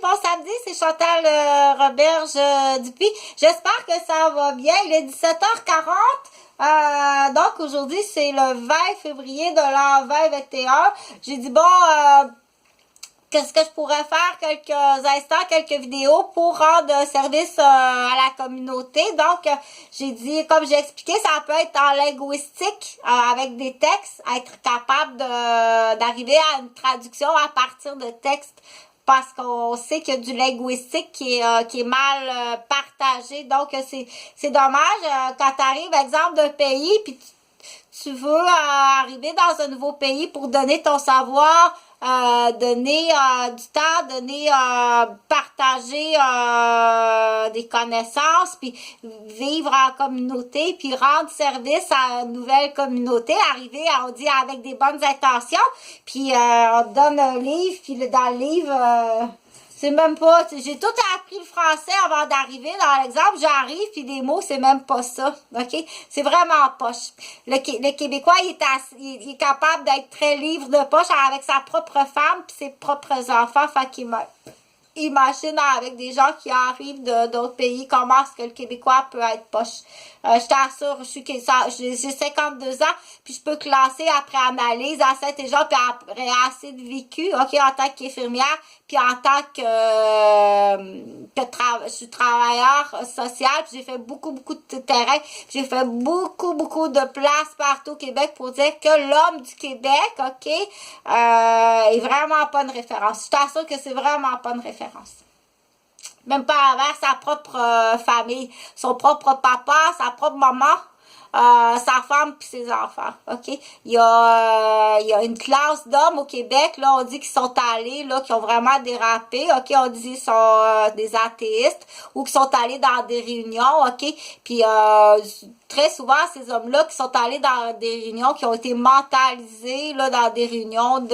bon samedi, c'est Chantal Roberge Dupuis. J'espère que ça va bien. Il est 17h40. Donc aujourd'hui, c'est le 20 février de l'an 2021. J'ai dit, qu'est-ce que je pourrais faire quelques instants, quelques vidéos pour rendre service à la communauté. Donc, j'ai dit, comme j'ai expliqué, ça peut être en linguistique, avec des textes, être capable d'arriver à une traduction à partir de textes, parce qu'on sait qu'il y a du linguistique qui est mal partagé. Donc, c'est dommage quand tu arrives, exemple, d'un pays, puis tu veux arriver dans un nouveau pays pour donner ton savoir, donner du temps, partager des connaissances, puis vivre en communauté, puis rendre service à une nouvelle communauté, arriver, on dit, avec des bonnes intentions, puis on te donne un livre, puis dans le livre... c'est même pas, j'ai tout appris le français avant d'arriver dans l'exemple, j'arrive puis des mots, c'est même pas ça, ok? C'est vraiment poche. Le Québécois, il est capable d'être très livre de poche avec sa propre femme puis ses propres enfants, fait qu'il imagine avec des gens qui arrivent d'autres pays, comment est-ce que le Québécois peut être poche. Je t'assure, j'ai 52 ans, puis je peux classer après analyse assez intelligente, puis après assez de vécu, ok, en tant qu'infirmière, puis en tant que je suis travailleur social, puis j'ai fait beaucoup de terrain, j'ai fait beaucoup de places partout au Québec pour dire que l'homme du Québec, ok, est vraiment pas une référence. Je t'assure que c'est vraiment pas une référence. Même pas envers sa propre famille, son propre papa, sa propre maman, sa femme puis ses enfants, ok? Il y a une classe d'hommes au Québec, là, on dit qu'ils sont allés, là, qui ont vraiment dérapé, ok? On dit qu'ils sont des athéistes ou qu'ils sont allés dans des réunions, ok? Puis très souvent, ces hommes-là qui sont allés dans des réunions, qui ont été mentalisés, là, dans des réunions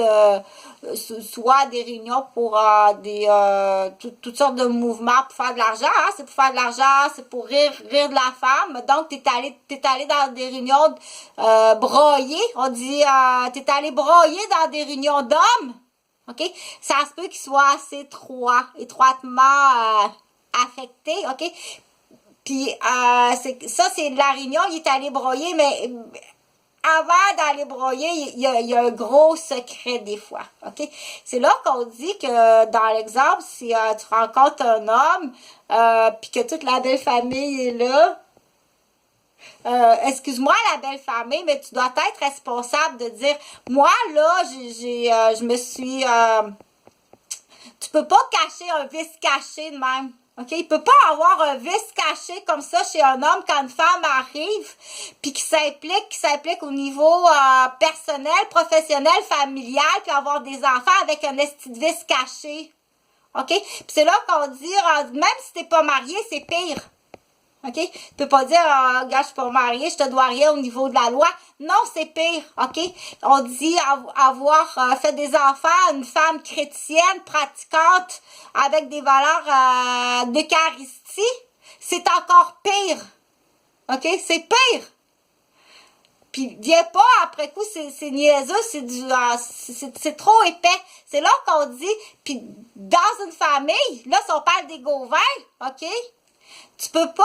soit des réunions pour toutes sortes de mouvements pour faire de l'argent, hein? C'est pour faire de l'argent, c'est pour rire de la femme. Donc, t'es allé dans des réunions broyées, on dit, t'es allé broyer dans des réunions d'hommes, ok? Ça se peut qu'ils soient assez étroitement affectés, ok? Puis, ça, c'est de la réunion, il est allé broyer, mais avant d'aller broyer, il y a un gros secret des fois, ok? C'est là qu'on dit que, dans l'exemple, si tu rencontres un homme, puis que toute la belle famille est là, excuse-moi la belle famille, mais tu dois être responsable de dire, moi, là, je me suis... tu peux pas cacher un vice caché de même. OK? Il peut pas avoir un vice caché comme ça chez un homme quand une femme arrive puis qui s'implique au niveau personnel, professionnel, familial, puis avoir des enfants avec un esti de vice caché. OK? Puis c'est là qu'on dit, même si t'es pas marié, c'est pire. OK? Tu peux pas dire, gars, je suis pas mariée, je te dois rien au niveau de la loi. Non, c'est pire. OK? On dit avoir fait des enfants à une femme chrétienne, pratiquante, avec des valeurs d'Eucharistie. C'est encore pire. OK? C'est pire. Puis viens pas après coup, c'est niaiseux, c'est trop épais. C'est là qu'on dit, puis dans une famille, là, si on parle des gauvins, OK? Tu peux pas,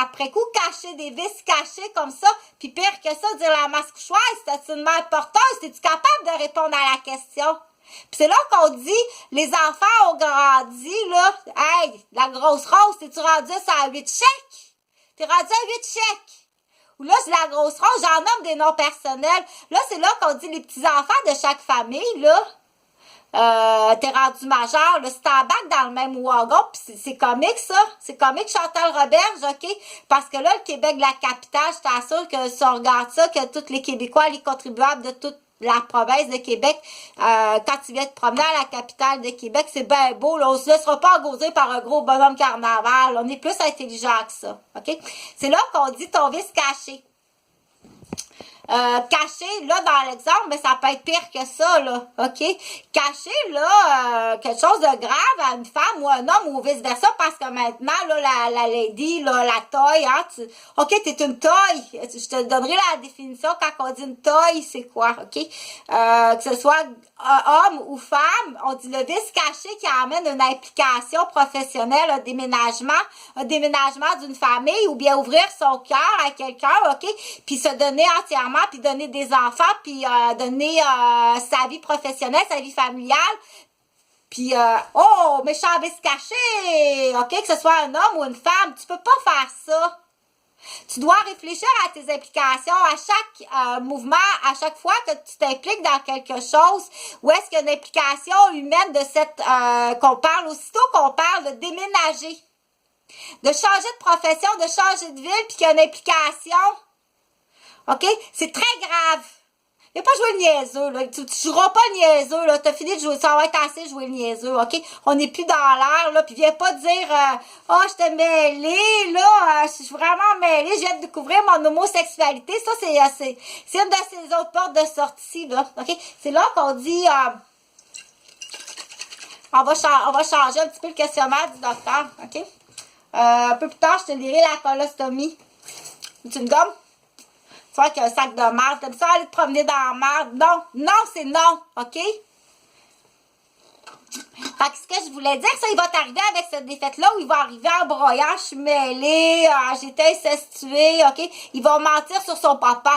après coup, cacher des vices cachés comme ça, puis pire que ça, dire la masse couchoise, c'est une mère porteuse, es-tu capable de répondre à la question? Puis c'est là qu'on dit, les enfants ont grandi, là, hey, la grosse rose, t'es-tu rendu à 8 chèques? T'es rendu à 8 chèques? Ou là, c'est la grosse rose, j'en nomme des noms personnels. Là, c'est là qu'on dit les petits-enfants de chaque famille, là. T'es rendu majeur, là, c'est t'embarques dans le même wagon, pis c'est comique, ça. C'est comique, Chantal Roberge, OK? Parce que là, le Québec, la capitale, je t'assure que si on regarde ça, que tous les Québécois, les contribuables de toute la province de Québec, quand tu viens te promener à la capitale de Québec, c'est bien beau, là. On se laissera pas engauser par un gros bonhomme carnaval. On est plus intelligent que ça, OK? C'est là qu'on dit ton vice caché. Caché, là, dans l'exemple, mais ça peut être pire que ça, là, OK? Caché, là, quelque chose de grave à une femme ou un homme ou vice-versa, parce que maintenant, là, la lady, là, la toy, hein, OK, t'es une toy. Je te donnerai la définition quand on dit une toy, c'est quoi, OK? Que ce soit homme ou femme, on dit le vice caché qui amène une implication professionnelle, un déménagement d'une famille, ou bien ouvrir son cœur à quelqu'un, OK? Puis se donner entièrement, puis donner des enfants, puis donner sa vie professionnelle, sa vie familiale. Puis, oh, méchant vice caché, OK? Que ce soit un homme ou une femme, tu peux pas faire ça. Tu dois réfléchir à tes implications à chaque mouvement, à chaque fois que tu t'impliques dans quelque chose. Où est-ce qu'il y a une implication humaine de cette qu'on parle, aussitôt qu'on parle de déménager, de changer de profession, de changer de ville, puis qu'il y a une implication. OK? C'est très grave. Il n'y a pas joué le niaiseux, là. Tu joueras pas le niaiseux, là. T'as fini de jouer. Ça va être assez de jouer le niaiseux, OK? On n'est plus dans l'air, là. Puis viens pas dire, je t'ai mêlée, là. Je suis vraiment mêlée. Je viens de découvrir mon homosexualité. Ça, c'est une de ces autres portes de sortie, là. OK? C'est là qu'on dit, on va changer un petit peu le questionnaire du docteur, OK? Un peu plus tard, je te lirai la colostomie. Tu me gommes? Tu vois qu'il y a un sac de merde. T'aimes ça aller te promener dans la merde? Non. Non, c'est non. OK? Fait que ce que je voulais dire, ça, il va t'arriver avec cette défaite-là où il va arriver en broyant, je suis mêlée, j'étais incestuée, OK? Il va mentir sur son papa.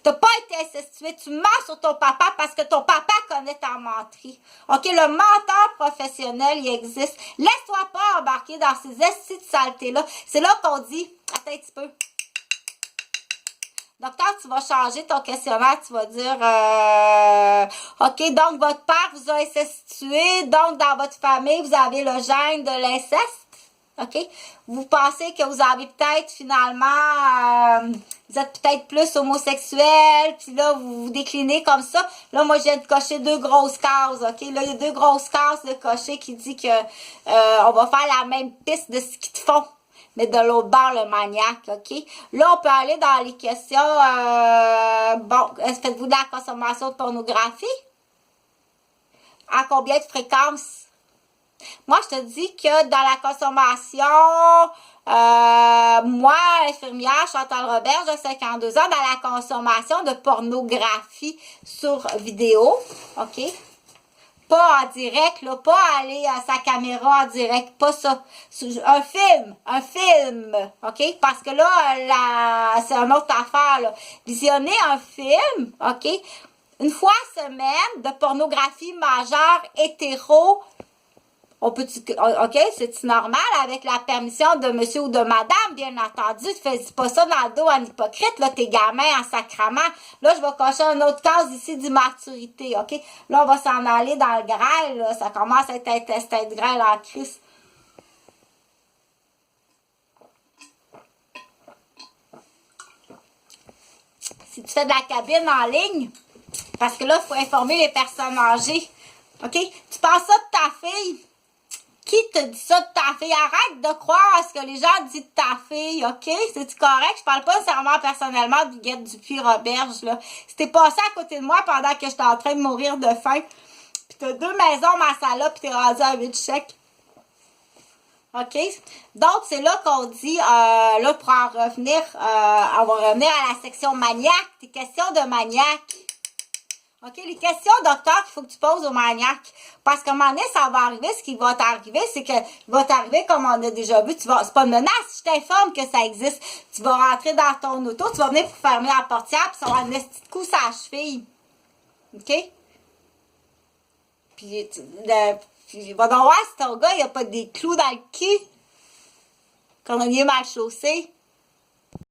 T'as pas été incestué, tu mens sur ton papa parce que ton papa connaît ta menterie. OK? Le menteur professionnel, il existe. Laisse-toi pas embarquer dans ces estis de saleté-là. C'est là qu'on dit, attends un petit peu. Docteur, tu vas changer ton questionnaire, tu vas dire, OK, donc votre père vous a incestué, donc dans votre famille, vous avez le gène de l'inceste, OK? Vous pensez que vous avez peut-être finalement, vous êtes peut-être plus homosexuel, puis là, vous vous déclinez comme ça. Là, moi, je viens de cocher 2 grosses cases, OK? Là, il y a 2 grosses cases de cocher qui dit que on va faire la même piste de ce qu'ils te font. Mais de l'autre bord, le maniaque, OK? Là, on peut aller dans les questions, faites-vous de la consommation de pornographie? À combien de fréquence? Moi, je te dis que dans la consommation, moi, infirmière, Chantal Robert, j'ai 52 ans, dans la consommation de pornographie sur vidéo, OK? Pas en direct, là, pas aller à sa caméra en direct, pas ça. Un film, OK? Parce que là, c'est une autre affaire, là. Visionner un film, OK? Une fois semaine de pornographie majeure hétéro, on peut, OK, c'est normal avec la permission de monsieur ou de madame, bien entendu. Tu fais pas ça dans le dos en hypocrite, là, t'es gamin en sacrament. Là, je vais cocher une autre case ici d'immaturité, OK? Là, on va s'en aller dans le grêle, là. Ça commence à être intestin de grêle en crise. Si tu fais de la cabine en ligne, parce que là, il faut informer les personnes âgées, OK? Tu penses ça de ta fille? Qui te dit ça de ta fille? Arrête de croire à ce que les gens disent de ta fille, OK? C'est-tu correct? Je parle pas nécessairement personnellement du Guette Dupuis-Roberge, là. Si t'es passé à côté de moi pendant que j'étais en train de mourir de faim, pis t'as 2 maisons, ma salope, pis t'es rendu à 8 chèques. OK? Donc, c'est là qu'on dit, là, pour en revenir, on va revenir à la section maniaque, tes questions de maniaque. OK, les questions, docteur, qu'il faut que tu poses au maniaque. Parce qu'à un moment donné, ça va arriver. Ce qui va t'arriver, c'est que va t'arriver, comme on a déjà vu, c'est pas une menace. Je t'informe que ça existe. Tu vas rentrer dans ton auto, tu vas venir pour fermer la portière, puis ça va un petit coup sur la cheville. OK? Puis, va donc voir si ton gars, il a pas des clous dans le cul. Quand on y est mal chaussé.